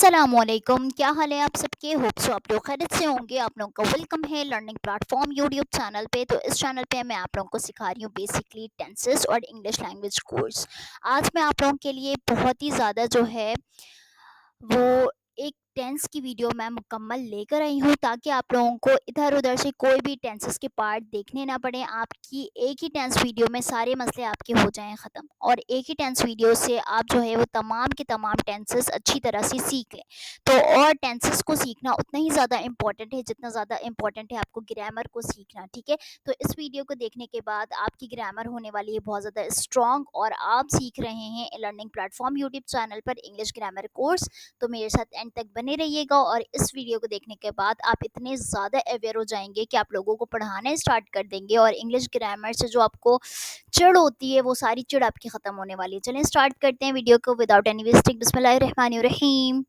अस्सलामुअलैकुम, क्या हाल है आप सबके। होप सो आप लोग खैरियत से होंगे। आप लोगों का वेलकम है लर्निंग प्लेटफॉर्म यूट्यूब चैनल पे। तो इस चैनल पे मैं आप लोगों को सिखा रही हूँ बेसिकली टेंसेस और इंग्लिश लैंग्वेज कोर्स। आज मैं आप लोगों के लिए बहुत ही ज़्यादा जो है वो एक टेंस की वीडियो मैं मुकम्मल लेकर आई हूँ, ताकि आप लोगों को इधर उधर से कोई भी टेंसेस के पार्ट देखने ना पड़े। आपकी एक ही टेंस वीडियो में सारे मसले आपके हो जाएं ख़त्म, और एक ही टेंस वीडियो से आप जो है वो तमाम के तमाम टेंसेस अच्छी तरह से सीख लें। तो और टेंसेस को सीखना उतना ही ज़्यादा इम्पॉर्टेंट है जितना ज़्यादा इम्पॉर्टेंट है आपको ग्रामर को सीखना, ठीक है। तो इस वीडियो को देखने के बाद आपकी ग्रामर होने वाली है बहुत ज़्यादा स्ट्रॉन्ग, और आप सीख रहे हैं लर्निंग प्लेटफॉर्म यूट्यूब चैनल पर इंग्लिश ग्रामर कोर्स। तो मेरे साथ एंड तक बने रहिएगा, और इस वीडियो को देखने के बाद आप इतने ज़्यादा अवेयर हो जाएंगे कि आप लोगों को पढ़ाना स्टार्ट कर देंगे, और इंग्लिश ग्रामर से जो आपको चिढ़ होती है वो सारी चिढ़ आपकी ख़त्म होने वाली है। चलें स्टार्ट करते हैं वीडियो को विदाउट एनी वेस्टिंग। बिस्मिल्लाहिर्रहमानिर्रहीम।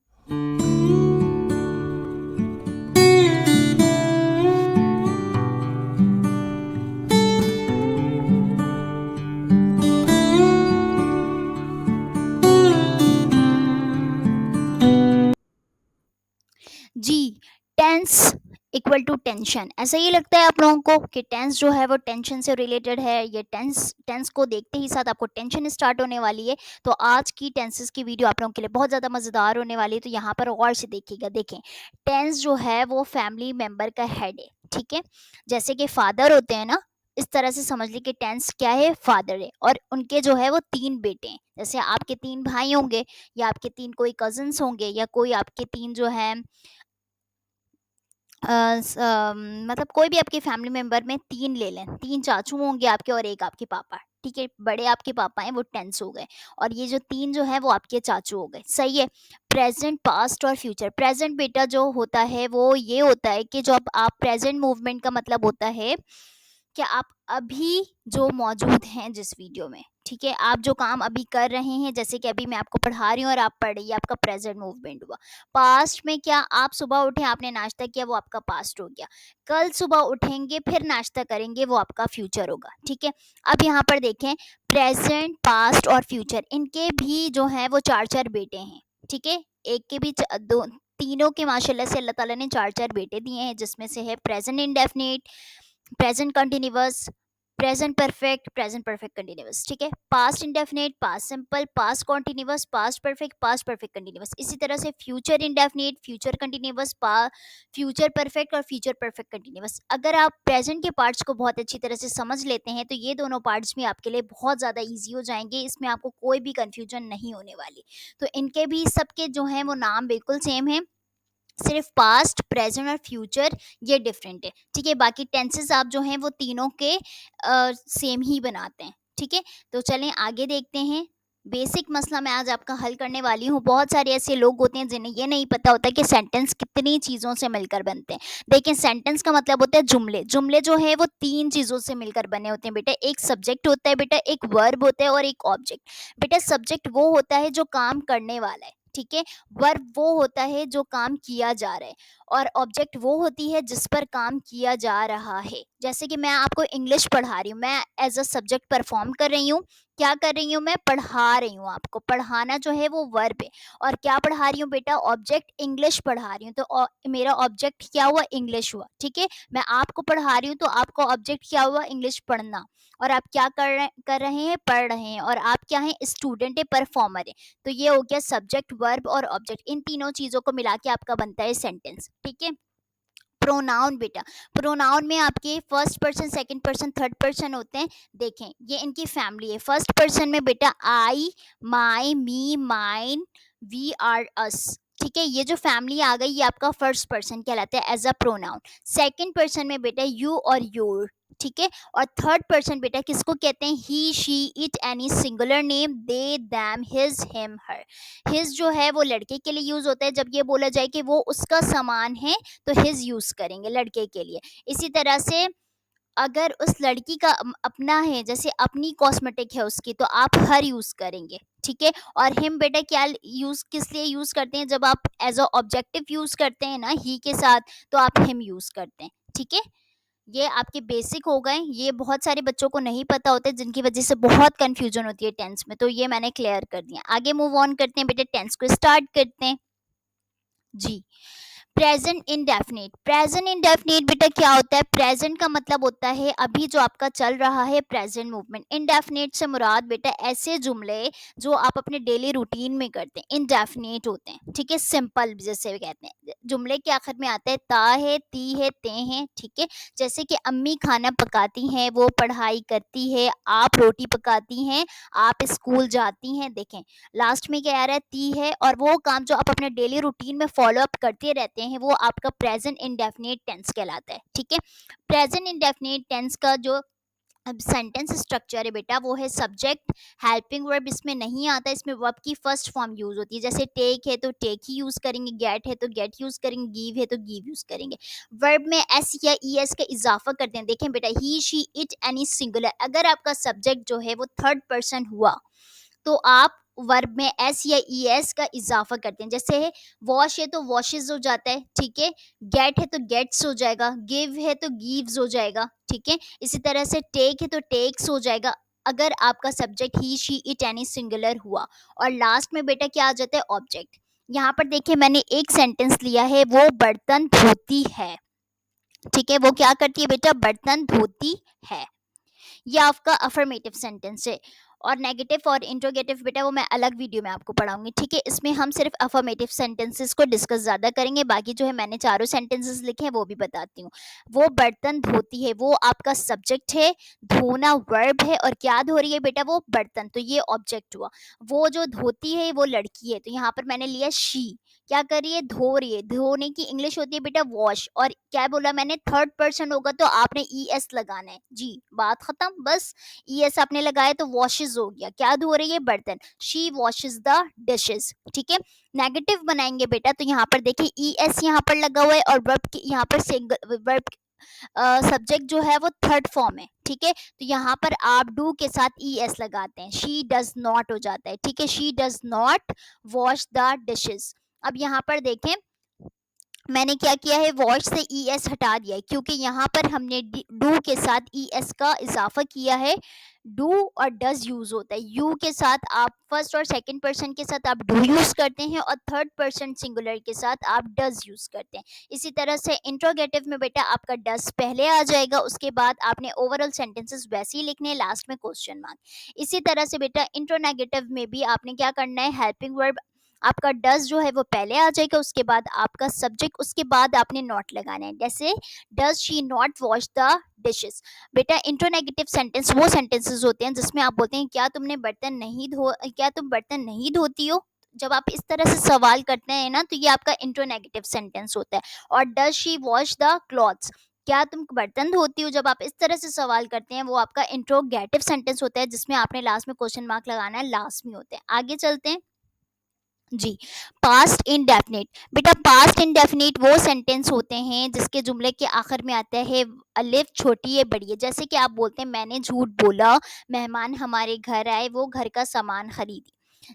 जी, टेंस इक्वल टू टेंशन। ऐसा ही लगता है आप लोगों को कि टेंस जो है वो टेंशन से रिलेटेड है। ये टेंस टेंस को देखते ही साथ आपको टेंशन स्टार्ट होने वाली है। तो आज की टेंसेस की वीडियो आप लोगों के लिए बहुत ज़्यादा मज़ेदार होने वाली है। तो यहाँ पर गौर से देखिएगा। देखें, टेंस जो है वो फैमिली मेंबर का हेड है, ठीक है। जैसे कि फादर होते हैं ना, इस तरह से समझ ली कि टेंस क्या है, फादर है, और उनके जो है वो 3 बेटे हैं। जैसे आपके 3 भाई होंगे, या आपके 3 कोई कज़िन्स होंगे, या कोई आपके 3 जो है मतलब कोई भी आपके फैमिली मेंबर में 3 ले लें, 3 चाचू होंगे आपके और 1 आपके पापा, ठीक है। बड़े आपके पापा हैं वो टेंस हो गए, और ये जो 3 जो है वो आपके चाचू हो गए, सही है। प्रेजेंट, पास्ट और फ्यूचर। प्रेजेंट बेटा जो होता है वो ये होता है कि जब आप प्रेजेंट मूवमेंट का मतलब होता है कि आप अभी जो मौजूद हैं जिस वीडियो में, ठीक है, आप जो काम अभी कर रहे हैं, जैसे कि अभी मैं आपको पढ़ा रही हूँ और आप पढ़ रही है, आपका प्रेजेंट मूवमेंट हुआ। पास्ट में क्या, आप सुबह उठे, आपने नाश्ता किया, वो आपका पास्ट हो गया। कल सुबह उठेंगे फिर नाश्ता करेंगे, वो आपका फ्यूचर होगा, ठीक है। अब यहाँ पर देखें, प्रेजेंट, पास्ट और फ्यूचर, इनके भी जो है वो 4-4 बेटे हैं, ठीक है। एक के भी दो, तीनों के माशाल्लाह से अल्लाह ताला ने 4-4 बेटे दिए हैं, जिसमें से है present indefinite, present continuous, present perfect continuous, ठीक है। Past indefinite, past simple, past continuous, past perfect continuous. इसी तरह से future indefinite, future continuous, future perfect और फ्यूचर परफेक्ट कंटिन्यूअस। अगर आप प्रेजेंट के पार्ट्स को बहुत अच्छी तरह से समझ लेते हैं तो ये दोनों पार्ट्स भी आपके लिए बहुत ज़्यादा ईजी हो जाएंगे, इसमें आपको कोई भी कन्फ्यूजन नहीं होने वाली। तो इनके भी सबके जो हैं वो नाम बिल्कुल सेम है, सिर्फ पास्ट, प्रेजेंट और फ्यूचर ये डिफरेंट है, ठीक है। बाकी टेंसेस आप जो हैं वो तीनों के सेम ही बनाते हैं, ठीक है। तो चलें आगे देखते हैं। बेसिक मसला मैं आज आपका हल करने वाली हूँ। बहुत सारे ऐसे लोग होते हैं जिन्हें ये नहीं पता होता कि सेंटेंस कितनी चीज़ों से मिलकर बनते हैं। देखिए, सेंटेंस का मतलब होता है जुमले। जुमले जो है वो 3 चीज़ों से मिलकर बने होते हैं बेटा। एक सब्जेक्ट होता है बेटा, एक वर्ब होता है और एक ऑब्जेक्ट। बेटा सब्जेक्ट वो होता है जो काम करने वाला है, ठीक है। वर्ब वो होता है जो काम किया जा रहा है, और ऑब्जेक्ट वो होती है जिस पर काम किया जा रहा है। जैसे कि मैं आपको इंग्लिश पढ़ा रही हूँ, मैं एज अ सब्जेक्ट परफॉर्म कर रही हूँ। क्या कर रही हूँ, मैं पढ़ा रही हूँ आपको। पढ़ाना जो है वो वर्ब है, और क्या पढ़ा रही हूँ बेटा, ऑब्जेक्ट इंग्लिश पढ़ा रही हूँ। तो मेरा ऑब्जेक्ट क्या हुआ, इंग्लिश हुआ, ठीक है। मैं आपको पढ़ा रही हूँ तो आपका ऑब्जेक्ट क्या हुआ, इंग्लिश पढ़ना। और आप क्या कर रहे हैं, पढ़ रहे हैं, और आप क्या हैं, स्टूडेंट है, परफॉर्मर है। तो ये हो गया सब्जेक्ट, वर्ब और ऑब्जेक्ट। इन तीनों चीज़ों को मिला के आपका बनता है सेंटेंस, ठीक है। प्रोनाउन बेटा, प्रोनाउन में आपके first person, second person, third person होते हैं। देखें, ये इनकी फैमिली है। फर्स्ट पर्सन में बेटा आई, माई, मी, माइन, वी आर, अस, ठीक है। ये जो फैमिली आ गई ये आपका फर्स्ट पर्सन कहलाता है as a pronoun. Second person में बेटा यू और योर, ठीक है। और थर्ड पर्सन बेटा किसको कहते हैं, he, she, it, any singular name, they, them, his, him, her. His जो है वो लड़के के लिए यूज होता है, जब ये बोला जाए कि वो उसका सामान है तो हिज यूज करेंगे लड़के के लिए। इसी तरह से अगर उस लड़की का अपना है, जैसे अपनी कॉस्मेटिक है उसकी, तो आप हर यूज करेंगे, ठीक है। और हिम बेटा क्या यूज, किस लिए यूज करते हैं, जब आप एज अ ऑब्जेक्टिव यूज करते हैं ना ही के साथ, तो आप हिम यूज करते हैं, ठीक है। ये आपके बेसिक हो गए। ये बहुत सारे बच्चों को नहीं पता होते, जिनकी वजह से बहुत कंफ्यूजन होती है टेंस में। तो ये मैंने क्लियर कर दिया। आगे मूव ऑन करते हैं बेटा, टेंस को स्टार्ट करते हैं। जी। प्रेजेंट इंडेफिनिट बेटा क्या होता है? प्रेजेंट का मतलब होता है अभी जो आपका चल रहा है प्रेजेंट मूवमेंट। इंडेफिनिट से मुराद बेटा ऐसे जुमले जो आप अपने डेली रूटीन में करते हैं इंडेफिनिट होते हैं, ठीक है। सिंपल जैसे कहते हैं, जुमले के आखिर में आता है ता है, ती है, ते हैं, ठीक है। जैसे कि अम्मी खाना पकाती हैं, वो पढ़ाई करती है, आप रोटी पकाती हैं, आप स्कूल जाती हैं। देखें लास्ट में क्या आ रहा है? ती है, और वो काम जो आप अपने डेली रूटीन में फॉलो अप करते रहते हैं वो आपका प्रेजेंट इंडेफिनिट टेंस कहलाता है, ठीक है। प्रेजेंट इंडेफिनिट टेंस का जो अब सेंटेंस स्ट्रक्चर है बेटा वो है सब्जेक्ट, हेल्पिंग वर्ब इसमें नहीं आता, इसमें वर्ब की फर्स्ट फॉर्म यूज होती है। जैसे टेक है तो टेक ही यूज करेंगे, गेट है तो गेट यूज करेंगे, गिव है तो गिव यूज करेंगे। वर्ब में एस या ई एस का इजाफा करते हैं। देखें बेटा ही शी इट एनी सिंगुलर, अगर आपका सब्जेक्ट जो है वो थर्ड पर्सन हुआ तो आप वर्ब में एस या ई एस का इजाफा करते हैं। जैसे वॉश है तो वॉशेज हो जाता है, ठीक है। गेट है तो गेट्स हो जाएगा, गिव है तो गिव्स हो जाएगा, ठीक है। इसी तरह से टेक है तो टेक्स हो जाएगा अगर आपका subject he she it any singular हुआ। और लास्ट में बेटा क्या आ जाता है? ऑब्जेक्ट। यहाँ पर देखिए मैंने एक सेंटेंस लिया है, वो बर्तन धोती है, ठीक है। वो क्या करती है बेटा? बर्तन धोती है। ये आपका अफर्मेटिव सेंटेंस है। और नेगेटिव और इंट्रोगेटिव बेटा वो मैं अलग वीडियो में आपको पढ़ाऊंगी, ठीक है। इसमें हम सिर्फ अफर्मेटिव सेंटेंसेस को डिस्कस ज्यादा करेंगे, बाकी जो है मैंने चारों सेंटेंसेस लिखे हैं वो भी बताती हूँ। वो बर्तन धोती है, वो आपका सब्जेक्ट है, धोना वर्ब है, और क्या धो रही है बेटा? वो बर्तन, तो ये ऑब्जेक्ट हुआ। वो जो धोती है वो लड़की है, तो यहाँ पर मैंने लिया शी, क्या कर रही है? धो रही है। धोने की इंग्लिश होती है बेटा वॉश, और क्या बोला मैंने? थर्ड पर्सन होगा तो आपने ई एस लगाना है जी, बात खत्म बस। ई एस आपने लगाया तो वॉशेज हो गया, क्या धो रही है? बर्तन, शी वॉशेज द डिशेस, ठीक है। नेगेटिव बनाएंगे बेटा तो यहाँ पर देखिए ई एस यहाँ पर लगा हुआ है, और वर्ब की यहाँ पर सिंगल वर्ब सब्जेक्ट जो है वो थर्ड फॉर्म है, ठीक है। तो यहाँ पर आप डू के साथ ई एस लगाते हैं, शी डज नॉट हो जाता है, ठीक है। She does not wash the dishes. अब यहाँ पर देखें मैंने क्या किया है? वॉश से ई एस हटा दिया है, क्योंकि यहाँ पर हमने डू के साथ ई एस का इजाफा किया है। डू और डज यूज होता है, यू के साथ आप फर्स्ट और सेकंड पर्सन के साथ आप डू यूज करते हैं, और थर्ड पर्सन सिंगुलर के साथ आप डज यूज करते हैं। इसी तरह से इंट्रोगेटिव में बेटा आपका डज पहले आ जाएगा, उसके बाद आपने ओवरऑल सेंटेंसेस वैसे ही लिखने हैं, लास्ट में क्वेश्चन मार्क। इसी तरह से बेटा इंट्रोनेगेटिव में भी आपने क्या करना है? हेल्पिंग वर्ब आपका डज जो है वो पहले आ जाएगा, उसके बाद आपका सब्जेक्ट, उसके बाद आपने नॉट लगाना है। जैसे does she not wash the dishes. बेटा इंट्रोनेगेटिव सेंटेंस वो सेंटेंसेस होते हैं जिसमें आप बोलते हैं क्या तुम बर्तन नहीं धोती हो? जब आप इस तरह से सवाल करते हैं ना तो ये आपका इंट्रोनेगेटिव सेंटेंस होता है। और does she wash the clothes, क्या तुम बर्तन धोती हो? जब आप इस तरह से सवाल करते हैं वो आपका इंट्रोगेटिव सेंटेंस होता है, जिसमें आपने लास्ट में क्वेश्चन मार्क लगाना है, लास्ट में होते हैं। आगे चलते हैं जी। पास्ट इंडेफिनिट बेटा, पास्ट इंडेफिनिट वो सेंटेंस होते हैं जिसके जुमले के आखिर में आता है अलिफ छोटी है बड़ी है। जैसे कि आप बोलते हैं मैंने झूठ बोला, मेहमान हमारे घर आए, वो घर का सामान खरीदी,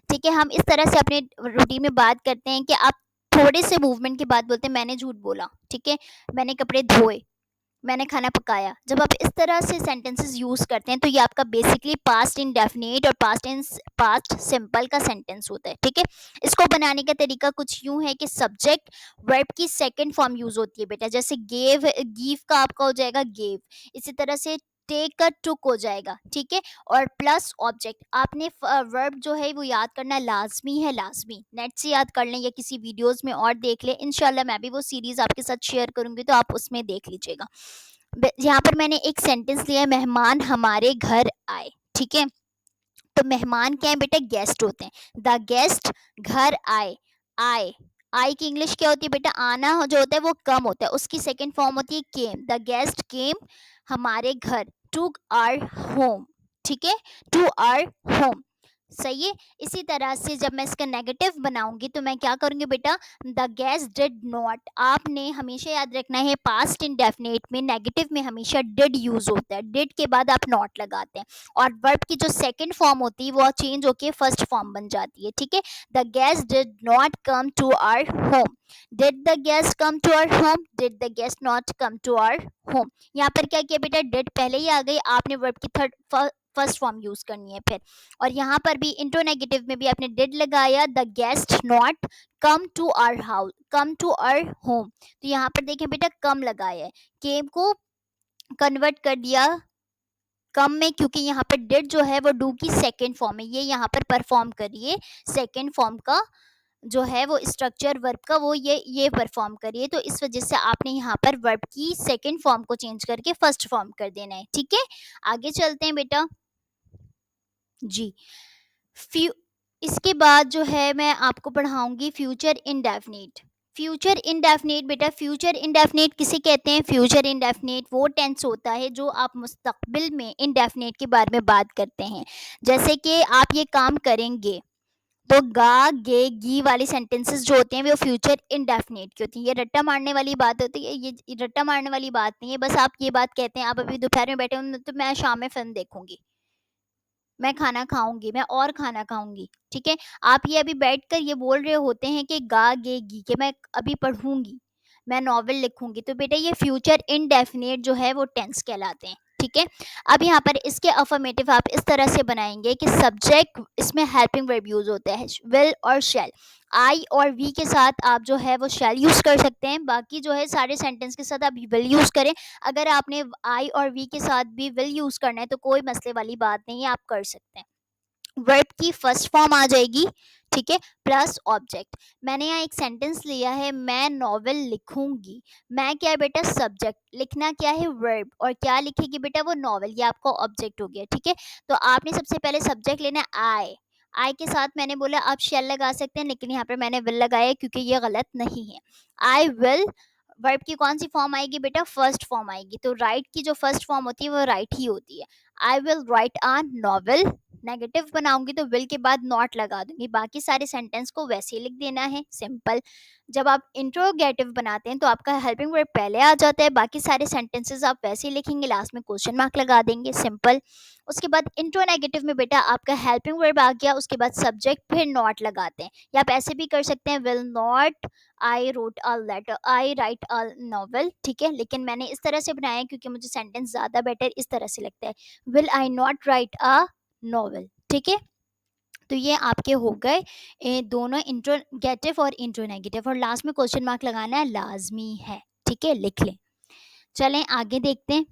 ठीक है। हम इस तरह से अपने रूटीन में बात करते हैं कि आप थोड़े से मूवमेंट के बाद बोलते हैं मैंने झूठ बोला, ठीक है। मैंने कपड़े धोए, मैंने खाना पकाया। जब आप इस तरह से सेंटेंसेस यूज करते हैं तो ये आपका बेसिकली पास्ट इंडेफिनिट और पास्ट सिंपल का सेंटेंस होता है, ठीक है। इसको बनाने का तरीका कुछ यूं है कि सब्जेक्ट वर्ब की सेकंड फॉर्म यूज होती है बेटा। जैसे गिव का आपका हो जाएगा गेव, इसी तरह से टेक का टुक हो जाएगा, ठीक है। और प्लस ऑब्जेक्ट, आपने वर्ब जो है वो याद करना लाजमी है, लाजमी नेट से याद कर लें या किसी वीडियोस में और देख लें। इंशाल्लाह मैं भी वो सीरीज आपके साथ शेयर करूंगी तो आप उसमें देख लीजिएगा। यहाँ पर मैंने एक सेंटेंस लिया है, मेहमान हमारे घर आए, ठीक है। तो मेहमान क्या है बेटा? गेस्ट होते हैं। द गेस्ट घर आए, आए, आई की इंग्लिश क्या होती है बेटा? आना जो होता है वो कम होता है, उसकी सेकंड फॉर्म होती है केम। द गेस्ट केम हमारे घर, टू आर होम, ठीक है, टू आर होम, सही है। इसी तरह से जब मैं इसका नेगेटिव बनाऊंगी तो मैं क्या करूंगी बेटा? द गेस्ट डिड नॉट, आपने हमेशा याद रखना है पास्ट इंडेफिनिट में नेगेटिव में हमेशा डिड यूज होता है, डिड के बाद आप नॉट लगाते हैं, और वर्ब की जो सेकंड फॉर्म होती है वो चेंज होके फर्स्ट फॉर्म बन जाती है, ठीक है। The guest did not come to our home, did the guest come to our home, did the guest not come to our home. यहाँ पर क्या किया बेटा? डिड पहले ही आ गई, आपने वर्ब की फर्स्ट फॉर्म यूज करनी है फिर। और यहाँ पर भी इंट्रोनेगेटिव में भी आपने डिड लगाया, the guest not come to our house, come to our home. तो यहाँ पर देखें बेटा कम लगाया है, केम को कन्वर्ट कर दिया कम में, क्योंकि यहाँ पर डिड जो है वो डू की सेकेंड फॉर्म है, ये यहाँ पर परफॉर्म करिए सेकेंड फॉर्म का जो है वो स्ट्रक्चर वर्ब का वो ये परफॉर्म करिए। तो इस वजह से आपने यहाँ पर वर्ब की सेकेंड फॉर्म को चेंज करके फर्स्ट फॉर्म कर देना है, ठीक है। आगे चलते हैं बेटा जी। इसके बाद जो है मैं आपको पढ़ाऊंगी फ्यूचर इंडेफिनिट। फ्यूचर इंडेफिनिट बेटा, फ्यूचर इंडेफिनिट किसे कहते हैं? फ्यूचर इंडेफिनिट वो टेंस होता है जो आप मुस्तकबिल में इंडेफिनिट के बारे में बात करते हैं। जैसे कि आप ये काम करेंगे, तो गा गे गी वाली सेंटेंसेस जो होते हैं वो फ्यूचर इंडेफिनिट की होती हैं। ये रट्टा मारने वाली बात होती है, ये रट्टा मारने वाली बात नहीं है। बस आप ये बात कहते हैं, आप अभी दोपहर में बैठे हो तो मैं शाम में फिल्म देखूंगी, मैं खाना खाऊंगी, मैं और खाना खाऊंगी, ठीक है। आप ये अभी बैठकर ये बोल रहे होते हैं कि गा गे गी के मैं अभी पढ़ूंगी, मैं नॉवेल लिखूंगी। तो बेटा ये फ्यूचर इनडेफिनिट जो है वो टेंस कहलाते हैं, ठीक है। अब यहाँ पर इसके अफर्मेटिव आप इस तरह से बनाएंगे कि सब्जेक्ट इसमें हेल्पिंग वर्ब यूज होता है, विल और शैल। आई और वी के साथ आप जो है वो शैल यूज कर सकते हैं, बाकी जो है सारे सेंटेंस के साथ आप विल यूज करें। अगर आपने आई और वी के साथ भी विल यूज करना है तो कोई मसले वाली बात नहीं है, आप कर सकते हैं। वर्ब की फर्स्ट फॉर्म आ जाएगी, ठीक है, प्लस ऑब्जेक्ट। मैंने यहाँ एक सेंटेंस लिया है, मैं नॉवेल लिखूंगी। मैं क्या है बेटा? सब्जेक्ट। लिखना क्या है? वर्ब। और क्या लिखेगी बेटा? वो नॉवेल। ये आपका ऑब्जेक्ट हो गया, ठीक है। तो आपने सबसे पहले सब्जेक्ट लेना है आई। आई के साथ मैंने बोला आप शेल लगा सकते हैं, लेकिन यहाँ पर मैंने विल लगाया क्योंकि ये गलत नहीं है। आई विल, वर्ब की कौन सी फॉर्म आएगी बेटा? फर्स्ट फॉर्म आएगी। तो राइट की जो फर्स्ट फॉर्म होती है वो राइट ही होती है। I will write a novel. Negative बनाऊंगी तो विल के बाद नॉट लगा दूंगी, बाकी सारे सेंटेंस को वैसे ही लिख देना है, सिंपल। जब आप इंट्रोगेटिव बनाते हैं तो आपका हेल्पिंग वर्ब पहले आ जाता है, बाकी सारे सेंटेंसेस आप वैसे ही लिखेंगे, लास्ट में क्वेश्चन मार्क लगा देंगे, सिंपल। उसके बाद इंट्रोनेगेटिव में बेटा आपका हेल्पिंग वर्ब आ गया, उसके बाद सब्जेक्ट फिर नॉट लगाते हैं, या आप ऐसे भी कर सकते हैं, will not I wrote a letter, I write a novel, ठीक है। लेकिन मैंने इस तरह से बनाया है क्योंकि मुझे सेंटेंस ज़्यादा बेटर इस तरह से लगता है, will I not right a novel, ठीक है। तो ये आपके हो गए दोनों इंट्रोगेटिव और इंट्रोनेगेटिव, और लास्ट में क्वेश्चन मार्क लगाना है, लाजमी है, ठीक है, लिख लें। चलें आगे देखते हैं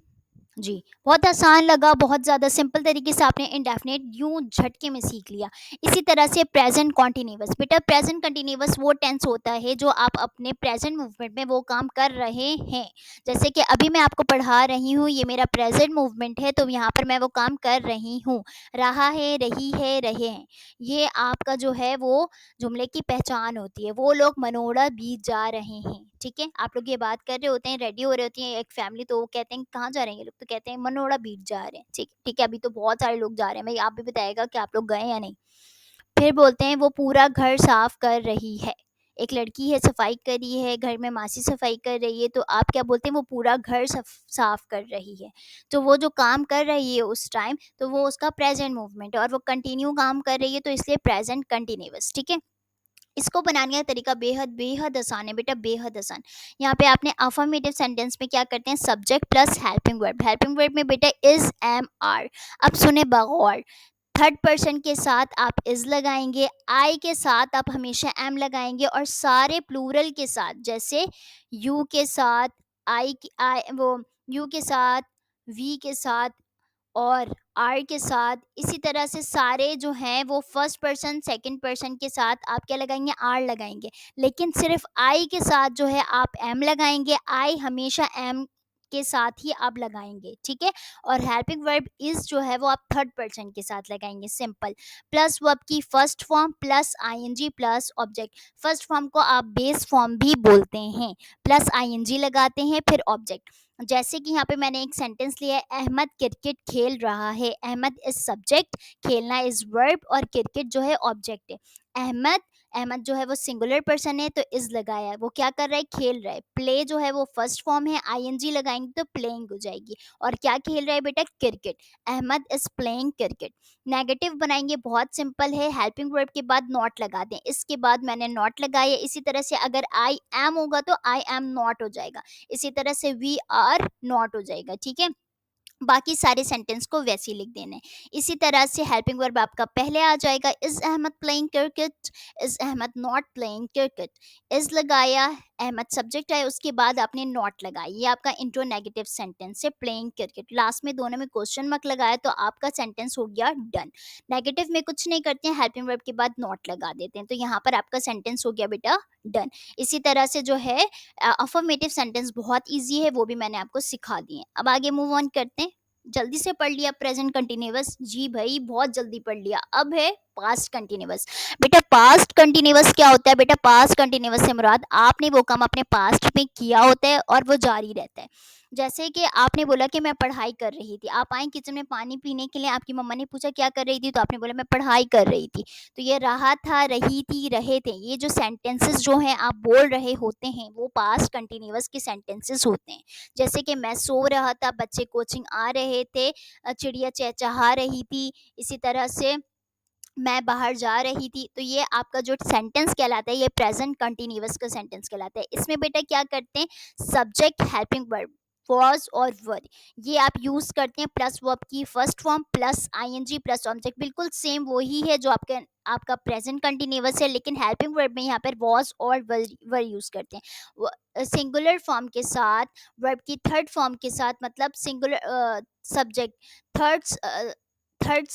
जी। बहुत आसान लगा, बहुत ज़्यादा सिंपल तरीके से आपने इंडेफिनिट यूं झटके में सीख लिया। इसी तरह से प्रेजेंट कॉन्टिन्यूअस। बेटा प्रेजेंट कंटिन्यूअस वो टेंस होता है जो आप अपने प्रेजेंट मूवमेंट में वो काम कर रहे हैं। जैसे कि अभी मैं आपको पढ़ा रही हूँ, ये मेरा प्रेजेंट मूवमेंट है, तो यहाँ पर मैं वो काम कर रही हूँ। रहा है, रही है, रहे हैं, ये आपका जो है वो जुमले की पहचान होती है। वो लोग मनोड़ा बीत जा रहे हैं, ठीक है। आप लोग ये बात कर रहे होते हैं, रेडी हो रहे होती हैं एक फैमिली, तो वो कहते हैं कहाँ जा रहे हैं ये लोग, तो कहते हैं मनोड़ा बीच जा रहे हैं, ठीक ठीक है। अभी तो बहुत सारे लोग जा रहे हैं भाई, आप भी बताइएगा कि आप लोग गए या नहीं। फिर बोलते हैं वो पूरा घर साफ कर रही है। एक लड़की है, सफाई कर रही है, घर में मासी सफाई कर रही है, तो आप क्या बोलते हैं? वो पूरा घर साफ कर रही है। तो वो जो काम कर रही है उस टाइम, तो वो उसका प्रेजेंट मूवमेंट है, और वो कंटिन्यू काम कर रही है, तो इसलिए प्रेजेंट कंटिन्यूअस, ठीक है। इसको बनाने का तरीका बेहद बेहद आसान है बेटा, बेहद आसान। यहाँ पे आपने अफर्मेटिव सेंटेंस में क्या करते हैं? Subject plus helping verb. Helping verb में बेटा इज, एम, आर। अब सुने बगौर, थर्ड पर्सन के साथ आप इज लगाएंगे, आई के साथ आप हमेशा एम लगाएंगे, और सारे प्लूरल के साथ, जैसे यू के साथ, आई वो यू के साथ, वी के साथ, और आर के साथ, इसी तरह से सारे जो हैं वो फर्स्ट पर्सन सेकंड पर्सन के साथ आप क्या लगाएंगे? आर लगाएंगे। लेकिन सिर्फ आई के साथ जो है आप एम लगाएंगे, आई हमेशा एम के साथ ही आप लगाएंगे, ठीक है। और हेल्पिंग वर्ब इज जो है वो आप थर्ड पर्सन के साथ लगाएंगे, सिंपल। प्लस वर्ब की first form plus ING plus object. First form को आप बेस फॉर्म भी बोलते हैं, प्लस आईएनजी लगाते हैं फिर ऑब्जेक्ट। जैसे कि यहाँ पे मैंने एक सेंटेंस लिया है, अहमद क्रिकेट खेल रहा है। अहमद इज सब्जेक्ट, खेलना इज वर्ब, और क्रिकेट जो है ऑब्जेक्ट है। अहमद, अहमद जो है वो सिंगुलर पर्सन है, तो इज लगाया है, वो क्या कर रहा है? खेल रहा है। प्ले जो है वो फर्स्ट फॉर्म है, आईएनजी लगाएंगे तो प्लेइंग हो जाएगी। और क्या खेल रहा है बेटा? Cricket. Ahmad is playing cricket. Negative बनाएंगे, बहुत सिंपल है, हेल्पिंग वर्ब के बाद नॉट लगा दें, इसके बाद मैंने नॉट लगाया। इसी तरह से अगर आई एम होगा तो आई एम नॉट हो जाएगा, इसी तरह से वी आर नॉट हो जाएगा, ठीक है। बाकी सारे सेंटेंस को वैसे ही लिख देना है। इसी तरह से हेल्पिंग वर्ब आपका पहले आ जाएगा, is Ahmad playing cricket, is Ahmad not playing cricket. Is लगाया, अहमद सब्जेक्ट है, उसके बाद आपने नॉट लगाई, ये आपका इंट्रो नेगेटिव सेंटेंस है प्लेइंग क्रिकेट। लास्ट में दोनों में क्वेश्चन मार्क लगाया तो आपका सेंटेंस हो गया डन। नेगेटिव में कुछ नहीं करते हैं, हेल्पिंग वर्ब के बाद नॉट लगा देते हैं, तो यहाँ पर आपका सेंटेंस हो गया बेटा डन। इसी तरह से जो है अफर्मेटिव सेंटेंस बहुत ईजी है, वो भी मैंने आपको सिखा दिए। अब आगे मूव ऑन करते हैं। जल्दी से पढ़ लिया प्रेजेंट कंटिन्यूअस, जी भाई बहुत जल्दी पढ़ लिया। अब है पास्ट कंटिन्यूअस। बेटा पास्ट कंटिन्यूअस क्या होता है? बेटा पास्ट कंटिन्यूअस से मुराद आपने वो काम अपने पास्ट में किया होता है और वो जारी रहता है। जैसे कि आपने बोला कि मैं पढ़ाई कर रही थी, आप आई किचन में पानी पीने के लिए, आपकी मम्मा ने पूछा क्या कर रही थी, तो आपने बोला मैं पढ़ाई कर रही थी। तो ये रहा था, रही थी, रहे थे, ये जो सेंटेंसेस जो हैं आप बोल रहे होते हैं वो पास्ट कंटिन्यूअस के सेंटेंसेस होते हैं। जैसे कि मैं सो रहा था, बच्चे कोचिंग आ रहे थे, चिड़िया चहचहा रही थी, इसी तरह से मैं बाहर जा रही थी। तो ये आपका जो सेंटेंस कहलाता है ये प्रेजेंट कंटिन्यूअस का सेंटेंस कहलाता है। इसमें बेटा क्या करते हैं, सब्जेक्ट हेल्पिंग वर्ब वॉज और वर ये आप यूज करते हैं, प्लस वर्ब की first form plus ING plus object, बिल्कुल सेम वही है जो आपका प्रेजेंट कंटिन्यूअस है, लेकिन हेल्पिंग वर्ब में यहाँ पर वॉज और वर यूज करते हैं सिंगुलर फॉर्म के साथ, वर्ब की थर्ड फॉर्म के साथ, मतलब singular subject third third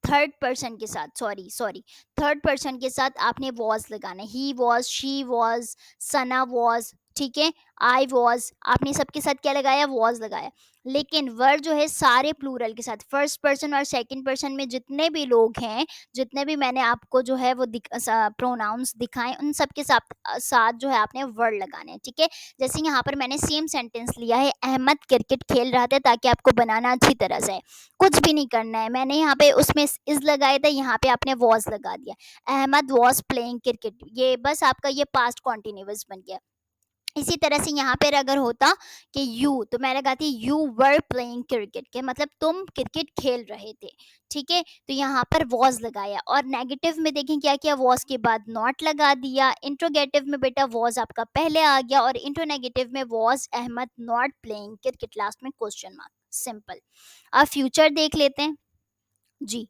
third person के साथ, सॉरी सॉरी, थर्ड पर्सन के साथ आपने वॉज लगाना है। He was, she was, Sana was, ठीक है, आई वॉज, आपने सबके साथ क्या लगाया, वॉज लगाया। लेकिन वर जो है सारे प्लूरल के साथ, फर्स्ट पर्सन और सेकंड पर्सन में जितने भी लोग हैं, जितने भी मैंने आपको जो है वो प्रोनाउंस दिखाए, उन सब के साथ जो है आपने वर्ड लगाने हैं, ठीक है। जैसे यहाँ पर मैंने सेम सेंटेंस लिया है, अहमद क्रिकेट खेल रहा था, ताकि आपको बनाना अच्छी तरह से है। कुछ भी नहीं करना है, मैंने यहाँ पे उसमें इज लगाया था, यहाँ पे आपने वॉज लगा दिया। अहमद वॉज प्लेइंग क्रिकेट, ये बस आपका ये पास्ट कॉन्टिन्यूअस बन गया। इसी तरह से यहाँ पर अगर होता कि यू, तो मैं लगाती यू वर प्लेइंग क्रिकेट, के मतलब तुम क्रिकेट खेल रहे थे, ठीक है। तो यहाँ पर वॉज लगाया, और नेगेटिव में देखें क्या किया, वॉज के बाद नॉट लगा दिया। इंट्रोगेटिव में बेटा वॉज आपका पहले आ गया, और इंट्रोनेगेटिव में was Ahmad not playing cricket, last में क्वेश्चन मार्क, सिंपल। अब फ्यूचर देख लेते हैं जी।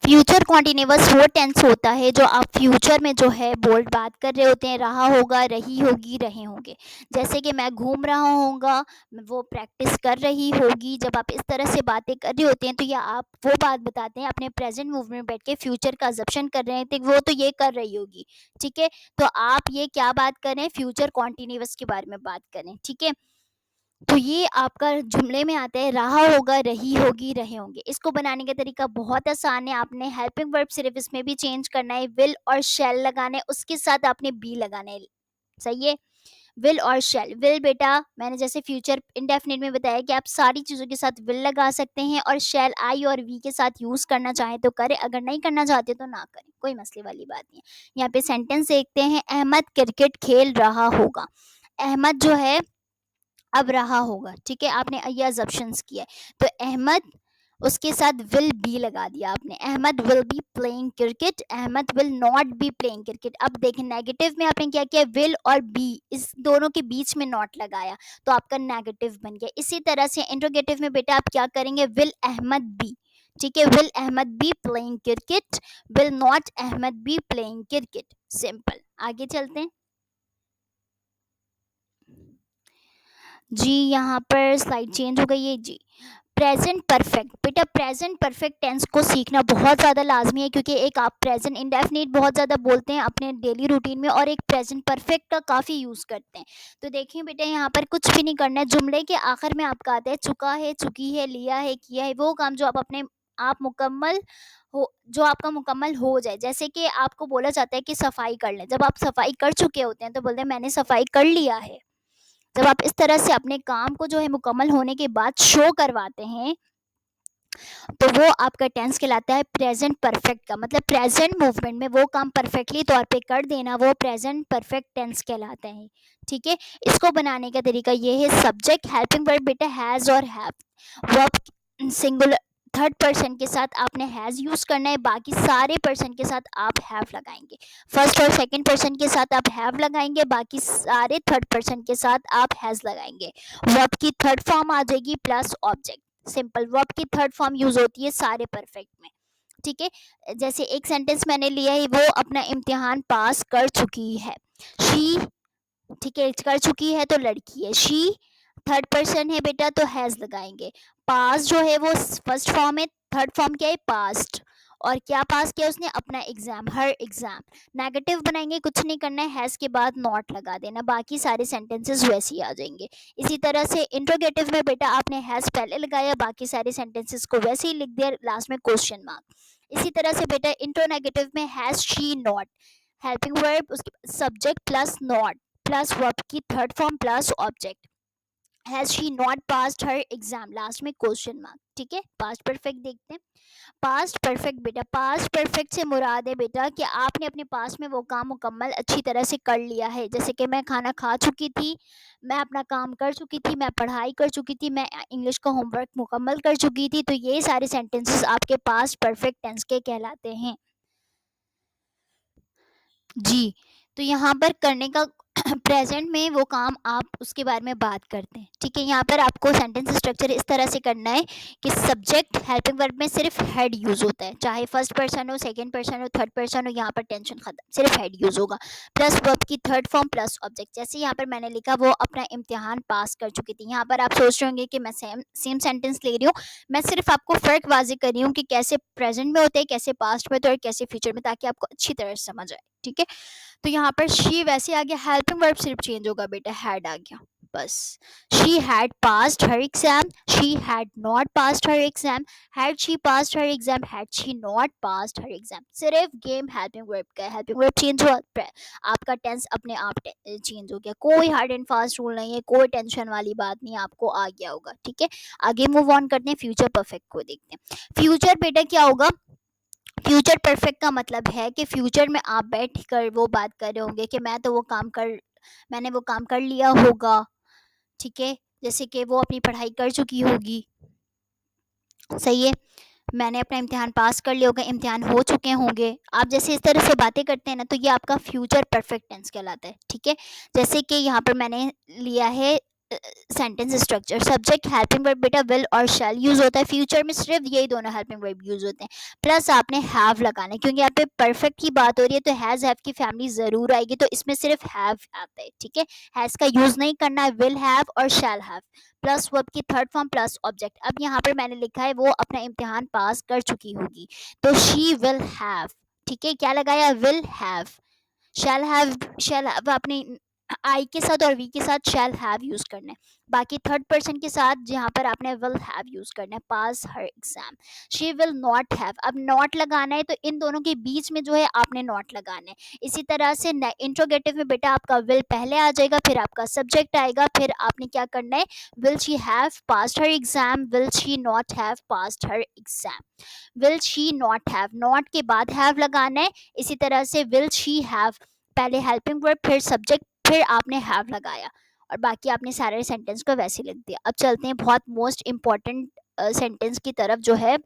फ्यूचर कॉन्टिन्यूअस वो टेंस होता है जो आप फ्यूचर में जो है बोल्ड बात कर रहे होते हैं, रहा होगा, रही होगी, रहे होंगे। जैसे कि मैं घूम रहा होऊंगा, वो प्रैक्टिस कर रही होगी। जब आप इस तरह से बातें कर रहे होते हैं तो या आप वो बात बताते हैं, अपने प्रेजेंट मूवमेंट में बैठ के फ्यूचर का अजप्शन कर रहे थे, वो तो ये कर रही होगी, ठीक है। तो आप ये क्या बात कर रहे हैं, फ्यूचर कॉन्टिन्यूअस के बारे में बात करें, ठीक है। तो ये आपका जुमले में आता है, रहा होगा, रही होगी, रहे होंगे। इसको बनाने का तरीका बहुत आसान है, आपने हेल्पिंग वर्ब सिर्फ इसमें भी चेंज करना है, विल और शैल लगाना है, उसके साथ आपने बी लगाना है, सही है। विल और शैल, विल बेटा मैंने जैसे फ्यूचर इंडेफिनिट में बताया कि आप सारी चीज़ों के साथ विल लगा सकते हैं, और शैल आई और वी के साथ यूज़ करना चाहें तो करें, अगर नहीं करना चाहते तो ना करें, कोई मसले वाली बात नहीं है। यहाँ पे सेंटेंस देखते हैं, अहमद क्रिकेट खेल रहा होगा। अहमद जो है अब रहा होगा, ठीक है, आपने ये अजम्पशंस किया है। तो अहमद, उसके साथ विल बी लगा दिया आपने, Ahmad will be playing cricket, Ahmad will not be playing cricket. अब देखें नेगेटिव में आपने क्या किया, विल और बी इस दोनों के बीच में नॉट लगाया, तो आपका नेगेटिव बन गया। इसी तरह से इंट्रोगेटिव में बेटा आप क्या करेंगे, विल अहमद बी, ठीक है, will Ahmad be playing cricket, will not Ahmad be playing cricket, simple. आगे चलते हैं जी। यहाँ पर स्लाइड चेंज हो गई है जी। प्रेजेंट परफेक्ट, बेटा प्रेजेंट परफेक्ट टेंस को सीखना बहुत ज़्यादा लाजमी है, क्योंकि एक आप प्रेजेंट इंडेफिनिट बहुत ज़्यादा बोलते हैं अपने डेली रूटीन में, और एक प्रेजेंट परफेक्ट का काफ़ी यूज़ करते हैं। तो देखिए बेटा यहाँ पर कुछ भी नहीं करना है, जुमले के आखिर में आपका आता है चुका है, चुकी है, लिया है, किया है, वो काम जो आप अपने आप मुकम्मल हो, जो आपका मुकम्मल हो जाए। जैसे कि आपको बोला जाता है कि सफाई कर लें, जब आप सफाई कर चुके होते हैं तो बोलते हैं मैंने सफाई कर लिया है। जब आप इस तरह से अपने काम को जो है मुकम्मल होने के बाद शो करवाते हैं, तो वो आपका टेंस कहलाता है प्रेजेंट परफेक्ट का, मतलब प्रेजेंट मूवमेंट में वो काम परफेक्टली तौर पे कर देना, वो प्रेजेंट परफेक्ट टेंस कहलाता है, ठीक है। इसको बनाने का तरीका ये है, सब्जेक्ट हेल्पिंग वर्ब बेटा हैज़ और have, verb singular third person के साथ आपने हैज़ यूज़ करना है, बाकी सारे पर्सन के साथ आप हैव लगाएंगे। फर्स्ट और सेकंड पर्सन के साथ आप हैव लगाएंगे, बाकी सारे थर्ड पर्सन के साथ आप हैज़ लगाएंगे। वर्ब की थर्ड फॉर्म आ जाएगी प्लस ऑब्जेक्ट। सिंपल वर्ब की थर्ड फॉर्म यूज़ होती है सारे परफेक्ट में। ठीक है, जैसे एक सेंटेंस मैंने लिया है, वो अपना इम्तिहान पास कर चुकी है। शी, ठीक है, कर चुकी है तो लड़की है। शी थर्ड पर्सन है बेटा, तो हैज लगाएंगे। पास जो है वो फर्स्ट फॉर्म है, थर्ड फॉर्म क्या है, पास्ट। और क्या पास किया उसने, अपना एग्जाम, हर एग्जाम। नेगेटिव बनाएंगे, कुछ नहीं करना है, हैज के बाद नॉट लगा देना, बाकी सारे सेंटेंसेस वैसे ही आ जाएंगे। इसी तरह से इंट्रोगेटिव में बेटा आपने हैज पहले लगाया, बाकी सारे सेंटेंसेस को वैसे ही लिख दिया, लास्ट में क्वेश्चन मार्क। इसी तरह से बेटा इंट्रोनेगेटिव में has she not, helping verb, उसके subject plus not plus verb की third form plus object. Has she not passed her exam, last में क्वेश्चन मार्क। ठीक है, पास्ट परफेक्ट देखते हैं। पास्ट परफेक्ट बेटा, पास्ट परफेक्ट से मुराद है बेटा कि आपने अपने पास्ट में वो काम मुकम्मल अच्छी तरह से कर लिया है। जैसे कि मैं खाना खा चुकी थी, मैं अपना काम कर चुकी थी, मैं पढ़ाई कर चुकी थी, मैं इंग्लिश का होमवर्क मुकम्मल कर चुकी थी। तो ये सारे सेंटेंसेस आपके पास्ट परफेक्ट टेंस के कहलाते हैं। जी, तो यहाँ पर करने का प्रेजेंट में वो काम आप उसके बारे में बात करते हैं। ठीक है, यहाँ पर आपको सेंटेंस स्ट्रक्चर इस तरह से करना है कि सब्जेक्ट हेल्पिंग वर्ब में सिर्फ हेड यूज़ होता है, चाहे फर्स्ट पर्सन हो, सेकंड पर्सन हो, थर्ड पर्सन हो, यहाँ पर टेंशन खत्म, सिर्फ हेड यूज़ होगा। प्लस वर्ब की थर्ड फॉर्म प्लस ऑब्जेक्ट। जैसे यहाँ पर मैंने लिखा वो अपना इम्तिहान पास कर चुकी थी। यहाँ पर आप सोच रहे होंगे कि मैं सेम सेंटेंस ले रही हूँ, मैं सिर्फ आपको फ़र्क वाज़ेह कर रही हूँ कि कैसे प्रेजेंट में होते हैं, कैसे पास्ट में होते हैं और कैसे फ्यूचर में, ताकि आपको अच्छी तरह से समझ आए। ठीक है, तो यहाँ पर शी वैसे आ गया, हेल्पिंग वर्ब सिर्फ चेंज होगा बेटा, हैड आ गया बस। She had passed her exam, she had not passed her exam, had she passed her exam, had she not passed her exam. सिर्फ गेम हेल्पिंग वर्ब का, हेल्पिंग वर्ब चेंज हुआ, आपका tense अपने आप चेंज हो गया। कोई हार्ड एंड फास्ट रूल नहीं है, कोई टेंशन वाली बात नहीं, आपको आ गया होगा। ठीक है, आगे मूव ऑन करते हैं, फ्यूचर परफेक्ट को देखते हैं। फ्यूचर बेटा क्या होगा, फ्यूचर परफेक्ट का मतलब है कि फ्यूचर में आप बैठ कर वो बात कर रहे होंगे कि मैंने वो काम कर लिया होगा। ठीक है, जैसे कि वो अपनी पढ़ाई कर चुकी होगी, सही है, मैंने अपना इम्तिहान पास कर लिया होगा, इम्तिहान हो चुके होंगे। आप जैसे इस तरह से बातें करते हैं ना, तो ये आपका फ्यूचर परफेक्ट टेंस कहलाता है। ठीक है, जैसे कि यहाँ पर मैंने लिया है sentence structure, subject helping verb बेटा विल और शैल यूज होता है। फ्यूचर में सिर्फ यही दोनों हेल्पिंग वर्ब यूज होते हैं, प्लस आपने हैव लगाना है, क्योंकि यहाँ पे परफेक्ट की बात हो रही है, तो हैज हैव की फैमिली जरूर आएगी, तो इसमें सिर्फ हैव आता है। ठीक है, हैज का यूज नहीं करना है, विल हैव और शैल हैव प्लस वर्ब की थर्ड फॉर्म प्लस ऑब्जेक्ट। अब यहाँ पर मैंने लिखा है वो अपना इम्तिहान पास कर चुकी होगी, तो शी विल हैव। ठीक है, क्या लगाया, विल हैव। शैल हैव अपने आई के साथ और वी के साथ शैल हैव यूज करना है, बाकी थर्ड पर्सन के साथ जहाँ पर आपने विल हैव यूज करना है, pass her exam. She will not have, अब नॉट लगाना है, तो इन दोनों के बीच में जो है आपने नॉट लगाना है। इसी तरह से इंट्रोगेटिव में बेटा आपका विल पहले आ जाएगा, फिर आपका सब्जेक्ट आएगा, फिर आपने क्या करना है, will she have passed her exam, will she not have passed her exam. Will she not have, not के बाद हैव लगाना है। इसी तरह से विल शी हैव, पहले हेल्पिंग वर्ब फिर सब्जेक्ट फिर आपने हैव लगाया, और बाकी आपने सारे सेंटेंस को वैसे लिख दिया। अब चलते हैं बहुत मोस्ट इंपॉर्टेंट सेंटेंस की तरफ, जो है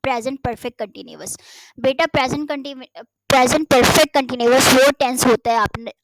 प्रेजेंट परफेक्ट कंटिन्यूअस। बेटा प्रेजेंट परफेक्ट कंटिन्यूअस वो टेंस होता है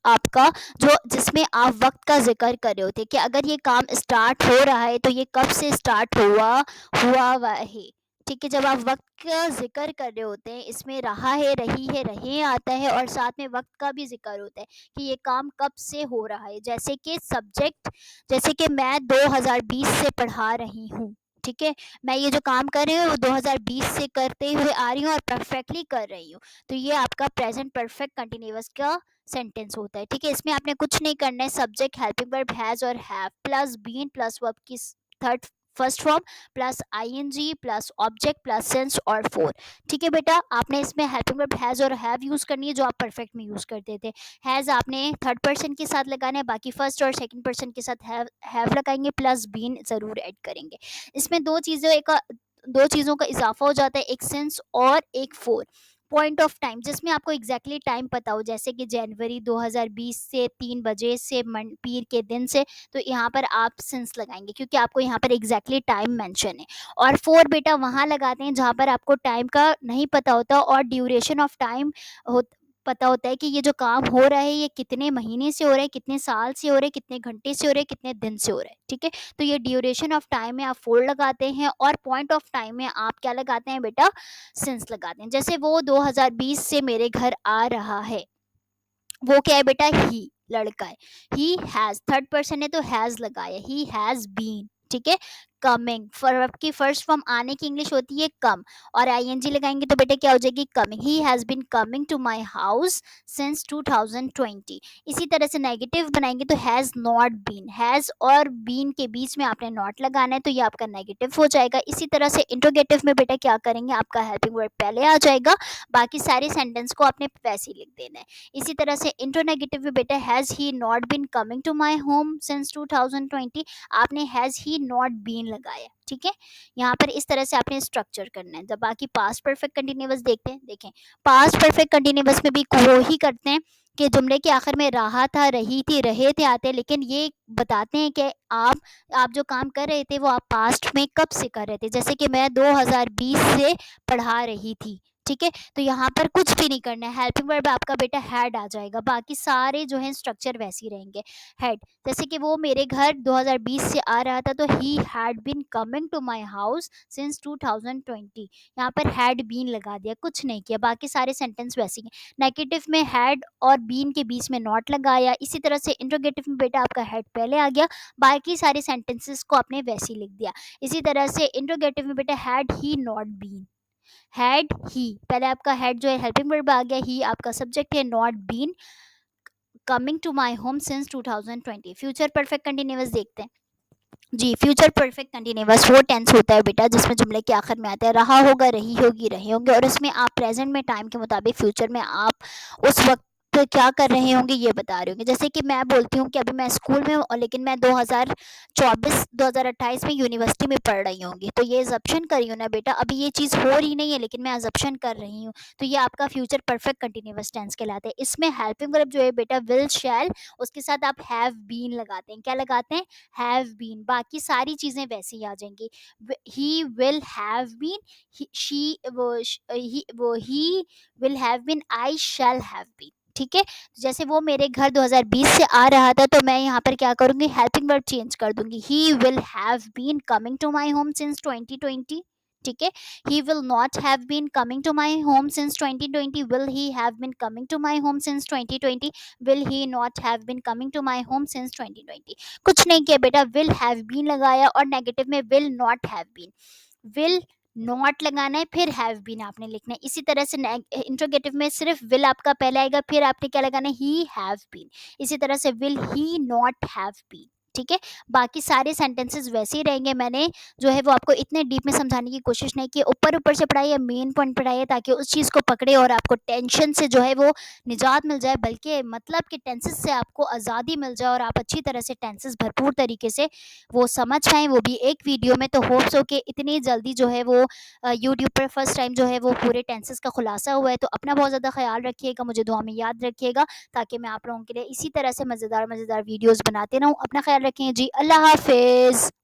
आपका जो जिसमें आप वक्त का जिक्र कर रहे होते हैं कि अगर ये काम स्टार्ट हो रहा है तो ये कब से स्टार्ट हुआ है। ठीक है, जब आप वक्त का जिक्र कर रहे होते हैं, इसमें रहा है, रही है, रहे आता है, और साथ में वक्त का भी जिक्र होता है कि ये काम कब से हो रहा है। जैसे कि सब्जेक्ट, जैसे कि मैं 2020 से पढ़ा रही हूँ। ठीक है, मैं ये जो काम कर रही हूँ वो 2020 से करते हुए आ रही हूँ और परफेक्टली कर रही हूँ, तो ये आपका प्रेजेंट परफेक्ट कंटिन्यूअस का सेंटेंस होता है। ठीक है, इसमें आपने कुछ नहीं करना है, सब्जेक्ट हेल्पिंग वर्ब हैज और have plus been plus verb की third first form plus ING plus object plus sense और फोर। ठीक है बेटा, आपने इसमें हेल्पिंग वर्ब हैज और हैव यूज करनी है जो आप परफेक्ट में यूज करते थे। हैज आपने थर्ड पर्सन के साथ लगाना है, बाकी फर्स्ट और सेकंड पर्सन के साथ हैव लगाएंगे, प्लस बीन जरूर ऐड करेंगे। इसमें दो चीज़ों का इजाफा हो जाता है, एक सेंस और एक फोर। पॉइंट ऑफ टाइम जिसमें आपको एग्जैक्टली टाइम पता हो, जैसे कि जनवरी 2020 से 3 बजे से पीर के दिन से, तो यहाँ पर आप सिंस लगाएंगे क्योंकि आपको यहाँ पर एग्जैक्टली टाइम मेंशन है। और फोर बेटा वहाँ लगाते हैं जहाँ पर आपको टाइम का नहीं पता होता और ड्यूरेशन ऑफ टाइम हो पता होता है कि ये जो काम हो रहा है ये कितने महीने से हो रहा है, कितने साल से हो रहा है, कितने घंटे से हो रहा है, कितने दिन से हो रहा है। ठीक है, तो ये ड्यूरेशन ऑफ टाइम में आप फोर लगाते हैं और पॉइंट ऑफ टाइम में आप क्या लगाते हैं बेटा, सिंस लगाते हैं। जैसे वो 2020 से मेरे घर आ रहा है, वो क्या है बेटा, ही लड़का है, ही हैज, थर्ड पर्सन है तो हैज लगाया, ही हैज बीन। ठीक है, कमिंग, फॉर की फर्स्ट फॉर्म आने की इंग्लिश होती है कम, और आईएनजी लगाएंगे तो बेटा क्या हो जाएगी, coming, he has been coming to my house since 2020। इसी तरह से नेगेटिव बनाएंगे तो हैज नॉट बीन, हैज और बीन के बीच में आपने नॉट लगाना है तो ये आपका नेगेटिव हो जाएगा। इसी तरह से इंट्रोगेटिव में बेटा क्या करेंगे, आपका हेल्पिंग वर्ड पहले आ जाएगा, बाकी सारे सेंटेंस को आपने वैसे ही लिख देना है। इसी तरह से इंट्रोनेगेटिव में बेटा has he not been coming to my home since 2020, आपने हैज़ ही नॉट बीन लगाया। ठीक है, यहाँ पर इस तरह से आपने स्ट्रक्चर करना है। जब बाकी पास्ट परफेक्ट कंटिन्यूअस देखते हैं, देखें पास्ट परफेक्ट कंटिन्यूअस में भी वो ही करते हैं कि जुमले के आखिर में रहा था, रही थी, रहे थे आते हैं, लेकिन ये बताते हैं कि आप जो काम कर रहे थे वो आप पास्ट में कब से कर रहे थे। जैसे कि मैं 2020 से पढ़ा रही थी। ठीक है, तो यहाँ पर कुछ भी नहीं करना है, हेल्पिंग वर्ब आपका बेटा हैड आ जाएगा, बाकी सारे जो है स्ट्रक्चर वैसे ही रहेंगे। हैड, जैसे कि वो मेरे घर 2020 से आ रहा था तो he had been coming to my house since 2020, यहाँ पर हैड बीन लगा दिया, कुछ नहीं किया, बाकी सारे सेंटेंस वैसे ही हैं। नेगेटिव में हैड और बीन के बीच में नॉट लगाया। इसी तरह से इंट्रोगेटिव में बेटा आपका हैड पहले आ गया, बाकी सारे सेंटेंसेस को आपने वैसे ही लिख दिया। इसी तरह से इंट्रोगेटिव में बेटा had he not been, had he, पहले आपका हैड जो है हेल्पिंग वर्ब आ गया, ही आपका सब्जेक्ट है, not been coming to my home since 2020। Future perfect continuous देखते हैं। जी, फ्यूचर परफेक्ट कंटिन्यूअस वो टेंस होता है बेटा जिसमें जुमले के आखिर में आता है रहा होगा, रही होगी, रहे होंगे, और इसमें आप प्रेजेंट में टाइम के मुताबिक फ्यूचर में आप उस वक्त क्या कर रहे होंगे ये बता रहे होंगे। जैसे कि मैं बोलती हूँ कि अभी मैं स्कूल में हूँ और लेकिन मैं 2024-2028 में यूनिवर्सिटी में पढ़ रही होंगी, तो ये अजप्शन कर रही हूँ ना बेटा, अभी ये चीज़ हो रही नहीं है लेकिन मैं अजप्शन कर रही हूँ, तो ये आपका फ्यूचर परफेक्ट कंटिन्यूअस टेंस कहलाता है। इसमें हेल्पिंग वर्ब जो है बेटा विल, शैल, उसके साथ आप हैव बीन लगाते हैं। क्या लगाते हैं, हैव बीन, बाकी सारी चीज़ें वैसे ही आ जाएंगी। He will have been, she वो he will have been, I shall have been. ठीक है, जैसे वो मेरे घर 2020 से आ रहा था तो मैं यहाँ पर क्या करूँगी, हेल्पिंग वर्ड चेंज कर दूंगी, he will have been coming to my home since 2020। ठीक है, he will not have been coming to my home since 2020, will he have been coming to my home since 2020, will he not have been coming to my home since 2020। कुछ नहीं किया बेटा, will have been लगाया और negative में will not have been, will not लगाना है, फिर हैव बीन आपने लिखना है। इसी तरह से इंट्रोगेटिव में सिर्फ विल आपका पहले आएगा, फिर आपने क्या लगाना है, ही हैव बीन। इसी तरह से will he not have been. ठीक है, बाकी सारे सेंटेंसेस वैसे ही रहेंगे। मैंने जो है वो आपको इतने डीप में समझाने की कोशिश नहीं की, ऊपर ऊपर से पढ़ाई है, मेन पॉइंट पढ़ाई है ताकि उस चीज़ को पकड़े और आपको टेंशन से जो है वो निजात मिल जाए, बल्कि मतलब कि टेंसेस से आपको आज़ादी मिल जाए और आप अच्छी तरह से टेंसेस भरपूर तरीके से वो समझ पाएँ, वो भी एक वीडियो में। तो होप्स हो कि इतनी जल्दी जो है वो यूट्यूब पर फर्स्ट टाइम जो है वो पूरे टेंसेस का खुलासा हुआ है। तो अपना बहुत ज़्यादा ख्याल रखिएगा, मुझे दुआ में याद रखिएगा, ताकि मैं आप लोगों के लिए इसी तरह से मज़ेदार मज़ेदार वीडियोज़ बनाते रहूँ। अपना ख्याल रखें जी, अल्लाह हाफिज़।